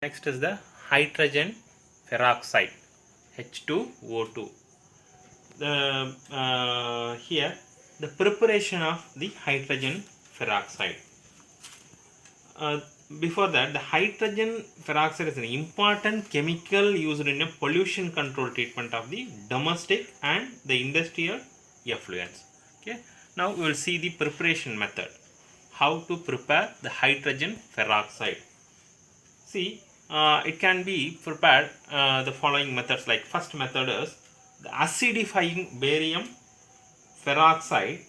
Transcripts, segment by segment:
Next is the hydrogen peroxide H2O2. Here the preparation of the hydrogen peroxide. Before that, the hydrogen peroxide is an important chemical used in a pollution control treatment of the domestic and the industrial effluents. Okay. Now we will see the preparation method. How to prepare the hydrogen peroxide. See, it can be prepared the following methods. Like first method is the acidifying barium peroxide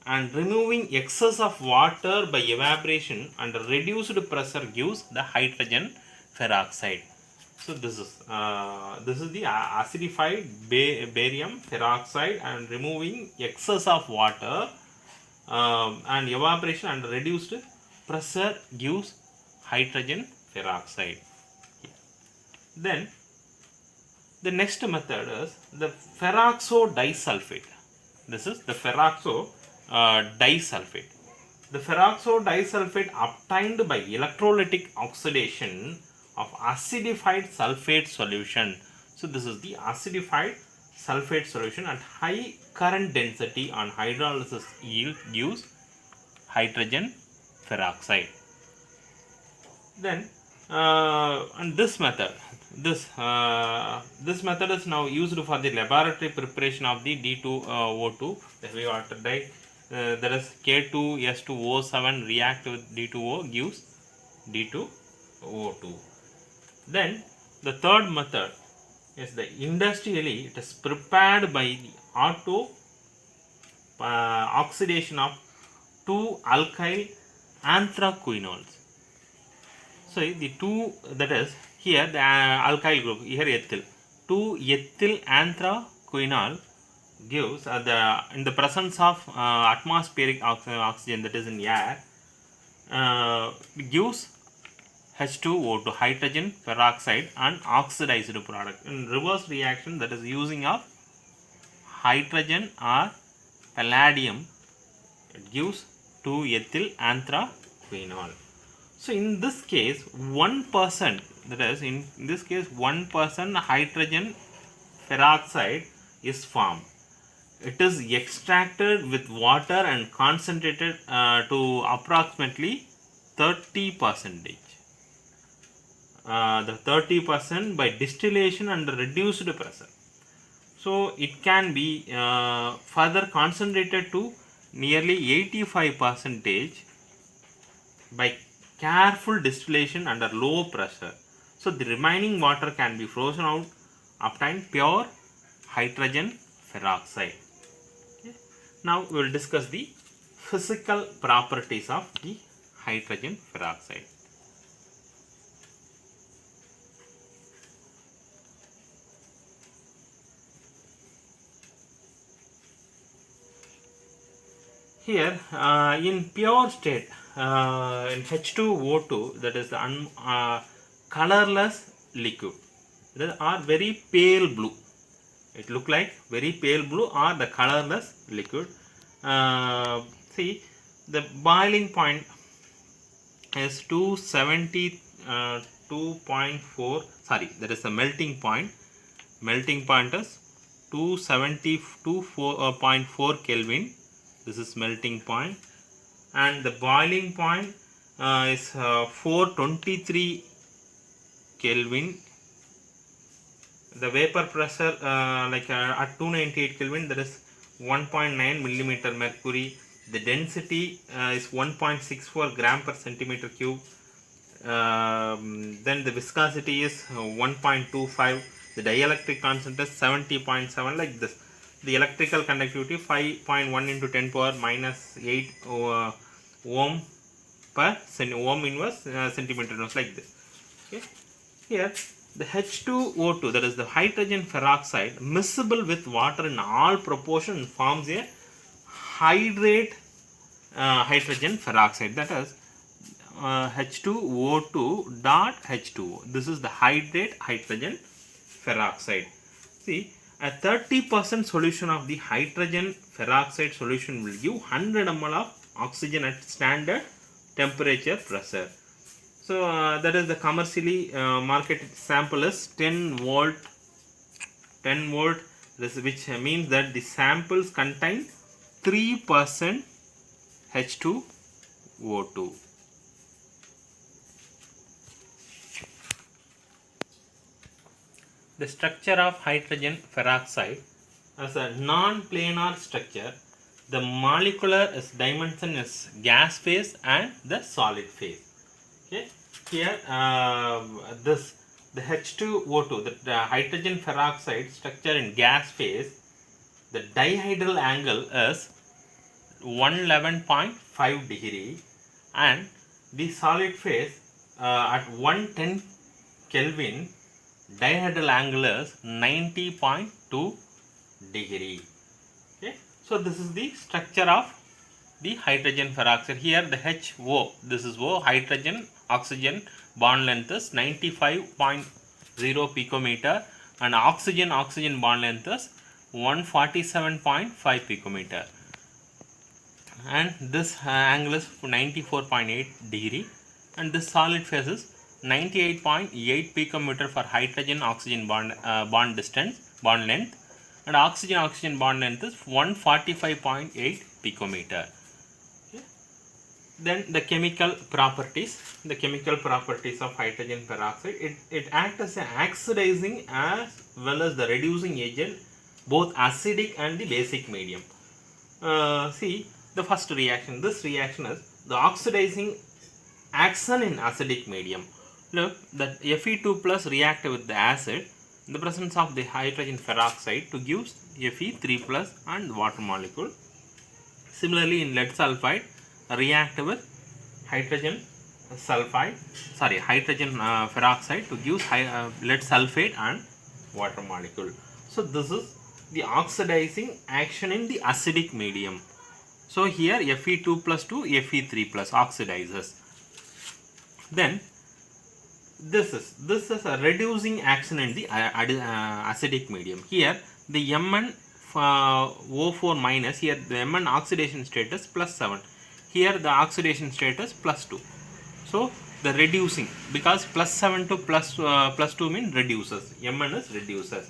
and removing excess of water by evaporation under reduced pressure gives the hydrogen peroxide. So this is the acidified barium peroxide and removing excess of water and evaporation under reduced pressure gives hydrogen peroxide. Then the next method is the peroxo disulfate. This is the peroxo disulfate. The peroxo disulfate obtained by electrolytic oxidation of acidified sulfate solution. So this is the acidified sulfate solution at high current density on hydrolysis yield gives hydrogen peroxide. Then and this method method is now used for the laboratory preparation of the D2O2, the heavy water dye. That is K2S2O7 react with D2O gives D2O2. Then the third method is the industrially it is prepared by the auto oxidation of 2 alkyl anthraquinols. So the two, that is here the alkyl group, here ethyl, 2 ethyl anthraquinol gives in the presence of atmospheric oxygen, that is in air, gives H2O2 hydrogen peroxide and oxidized product. In reverse reaction, that is using of hydrogen or palladium, it gives 2 ethyl anthraquinol. So in this case 1%, that is in this case 1% hydrogen peroxide is formed. It is extracted with water and concentrated to approximately 30%. The 30% by distillation under reduced pressure. So it can be further concentrated to nearly 85% by careful distillation under low pressure. So the remaining water can be frozen out, obtain pure hydrogen peroxide. Okay. Now we will discuss the physical properties of the hydrogen peroxide. Here in pure state, in H2O2, that is the colorless liquid, that are very pale blue. It look like very pale blue or the colorless liquid. See, the boiling point is 272.4. Sorry, that is the melting point. Melting point is 272.4 Kelvin. This is melting point, and the boiling point is 423 Kelvin. The vapor pressure at 298 Kelvin, that is 1.9 millimeter mercury. The density is 1.64 gram per centimeter cube. Then the viscosity is 1.25. The dielectric constant is 70.7, like this. The electrical conductivity 5.1 into 10 power minus 8 ohm per ohm inverse centimeter inverse, like this. Okay. Here the H2O2, that is the hydrogen peroxide, miscible with water in all proportion, forms a hydrate hydrogen peroxide, that is H2O2 dot H2O. This is the hydrate hydrogen peroxide. See, a 30% solution of the hydrogen peroxide solution will give 100 ml of oxygen at standard temperature pressure. So that is the commercially marketed sample is 10 volt, this, which means that the samples contain 3% H2O2. The structure of hydrogen peroxide as a non-planar structure, the molecular dimension is gas phase and the solid phase. Okay, here the H2O2, the hydrogen peroxide structure in gas phase, the dihedral angle is 111.5 degree, and the solid phase at 110 Kelvin dihedral angle is 90.2 degree. Okay, so this is the structure of the hydrogen peroxide. Here the HO, this is O, hydrogen oxygen bond length is 95.0 picometer, and oxygen bond length is 147.5 picometer, and this angle is 94.8 degree, and this solid phase is 98.8 picometer for hydrogen oxygen bond length, and oxygen bond length is 145.8 picometer. Okay. Then the chemical properties of hydrogen peroxide, it acts as an oxidizing as well as the reducing agent, both acidic and the basic medium. See the first reaction, this reaction is the oxidizing action in acidic medium. Look, that Fe2 plus react with the acid in the presence of the hydrogen peroxide to give Fe3 plus and water molecule. Similarly, in lead sulfide react with hydrogen peroxide to give lead sulfate and water molecule. So this is the oxidizing action in the acidic medium. So here Fe2 plus to Fe3 plus oxidizes. Then this is a reducing action in the acidic medium. Here the MnO4 minus, here the Mn oxidation status plus 7, here the oxidation status plus 2. So the reducing, because plus 7 to plus 2 means reduces, Mn is reduces.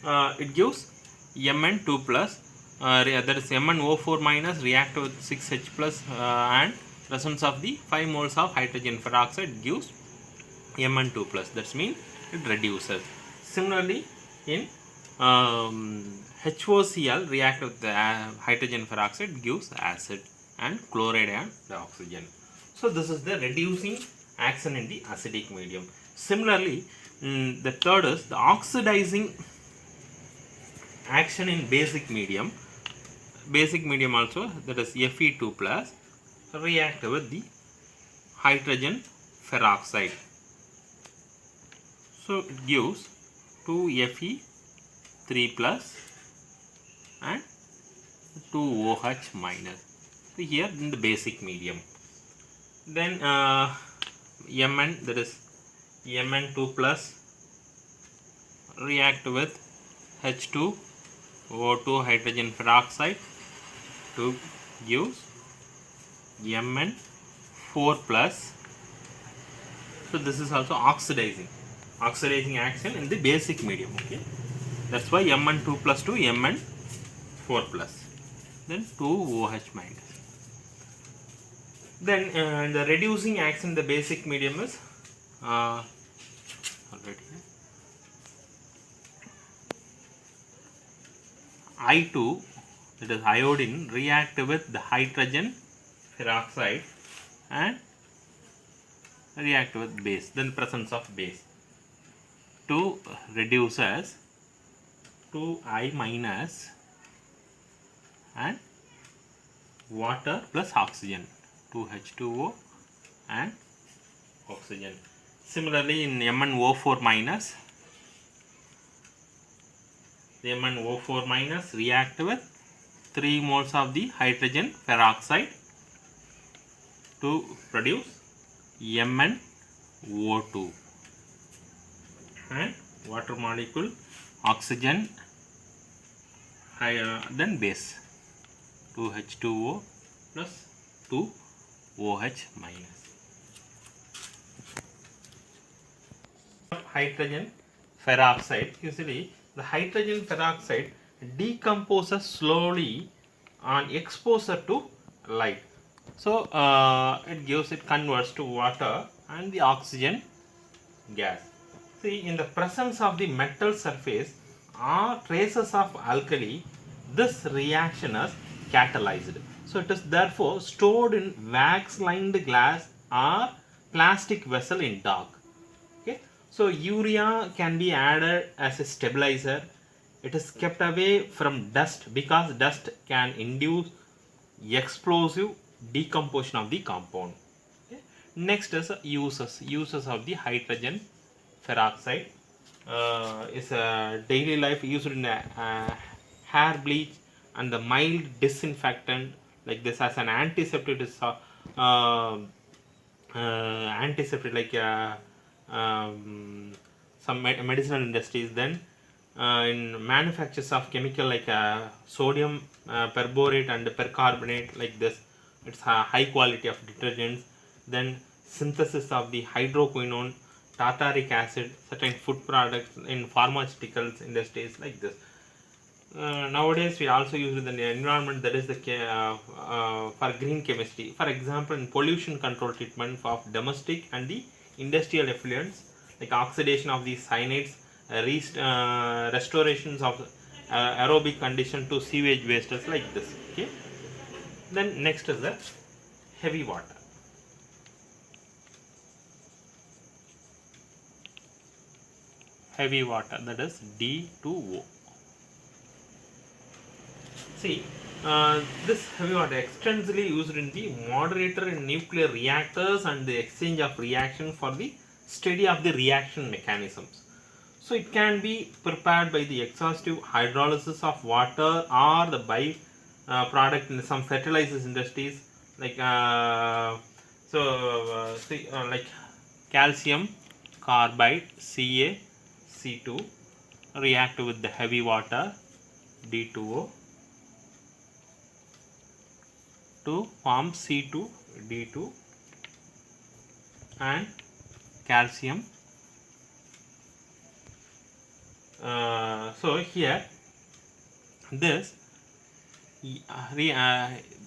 It gives Mn2 plus, that is MnO4 minus react with 6H plus and presence of the 5 moles of hydrogen peroxide gives Mn2 plus, that means it reduces. Similarly, in HOCl react with the hydrogen peroxide gives acid and chloride and the oxygen. So this is the reducing action in the acidic medium. Similarly, the third is the oxidizing action in basic medium. Basic medium also, that is Fe2 plus react with the hydrogen peroxide. So it gives 2Fe3 plus and 2OH minus. So here in the basic medium. Then Mn, that is Mn2 plus react with H2O2 hydrogen peroxide to give Mn4 plus. So this is also oxidizing action in the basic medium. Okay, that's why Mn2 plus to Mn4 plus, then 2OH minus. Then the reducing action in the basic medium is I2, that is iodine, react with the hydrogen peroxide and react with base, then presence of base. 2 reduces 2I minus and water plus oxygen, 2H2O and oxygen. Similarly, in MnO4 minus, the MnO4 minus react with 3 moles of the hydrogen peroxide to produce MnO2 and water molecule, oxygen, then base, 2H2O plus 2OH minus. hydrogen peroxide. Usually the hydrogen peroxide decomposes slowly on exposure to light. So it converts to water and the oxygen gas. See, in the presence of the metal surface or traces of alkali, this reaction is catalyzed. So it is therefore stored in wax lined glass or plastic vessel in dark. Okay, so urea can be added as a stabilizer. It is kept away from dust because dust can induce explosive decomposition of the compound. Okay. Next is uses of the hydrogen peroxide. Is a daily life used in hair bleach and the mild disinfectant like this as an antiseptic is antiseptic like some medicinal industries. Then in manufactures of chemical like sodium perborate and percarbonate like this, it's a high quality of detergents. Then synthesis of the hydroquinone, tartaric acid, certain food products in pharmaceuticals industries like this. Nowadays we also use it in the environment, that is the for green chemistry. For example, in pollution control treatment of domestic and the industrial effluents like oxidation of the cyanides, restorations of aerobic condition to sewage wastes like this. Okay. Then next is the heavy water. Heavy water, that is D2O. See, this heavy water extensively used in the moderator in nuclear reactors and the exchange of reaction for the study of the reaction mechanisms. So it can be prepared by the exhaustive hydrolysis of water or the by product in some fertilizers industries like like calcium carbide CaC2 react with the heavy water D2O to form C2D2 and calcium. So here this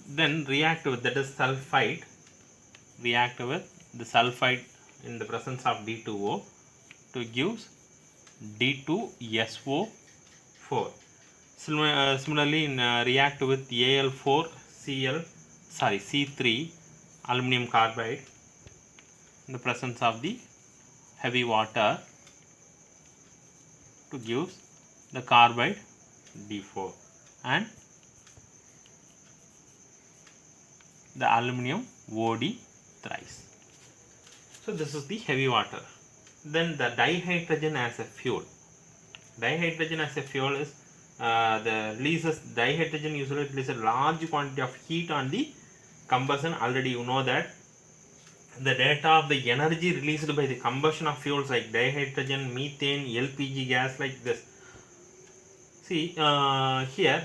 then react with, that is sulfide, react with the sulfide in the presence of D2O to give D2SO4. Similarly in react with C3 aluminum carbide in the presence of the heavy water to give the carbide D4 and the aluminum OD thrice. So this is the heavy water. Then the dihydrogen as a fuel. Dihydrogen as a fuel is dihydrogen usually releases a large quantity of heat on the combustion. Already you know that the data of the energy released by the combustion of fuels like dihydrogen, methane, LPG gas like this. See here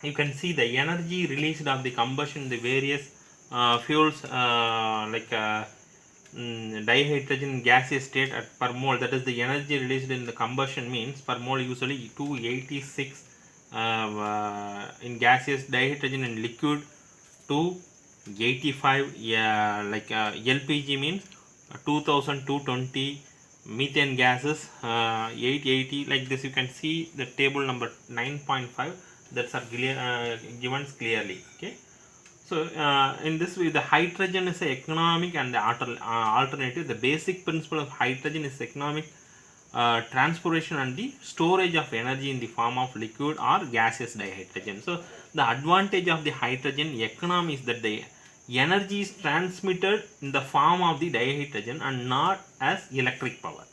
you can see the energy released of the combustion in the various fuels like dihydrogen gaseous state at per mole, that is the energy released in the combustion means per mole usually 286 in gaseous, dihydrogen in liquid 285 like LPG means 2220, methane gases 880 like this. You can see the table number 9.5 that's are given clearly. Okay. So in this way the hydrogen is economic and the alternative. The basic principle of hydrogen is economic transportation and the storage of energy in the form of liquid or gaseous dihydrogen. So the advantage of the hydrogen economy is that the energy is transmitted in the form of the dihydrogen and not as electric power.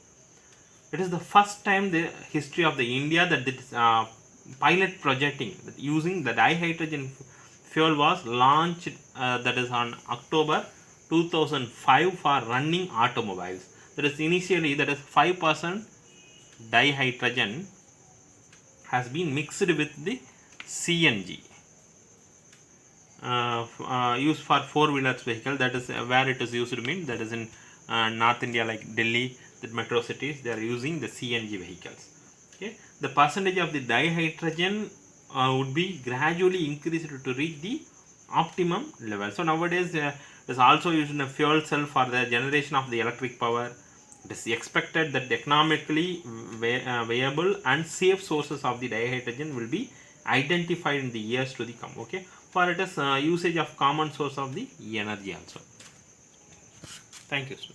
It is the first time in the history of the India that this pilot projecting using the dihydrogen fuel was launched, that is on October 2005 for running automobiles. That is initially, that is 5% dihydrogen has been mixed with the CNG used for 4-wheelers vehicle. That is where it is used mean, that is in North India like Delhi, the metro cities, they are using the CNG vehicles. Okay, the percentage of the dihydrogen would be gradually increased to reach the optimum level. So nowadays it is also used in a fuel cell for the generation of the electric power. It is expected that economically viable and safe sources of the dihydrogen will be identified in the years to come. Okay, for it is usage of common source of the energy also. Thank you, sir.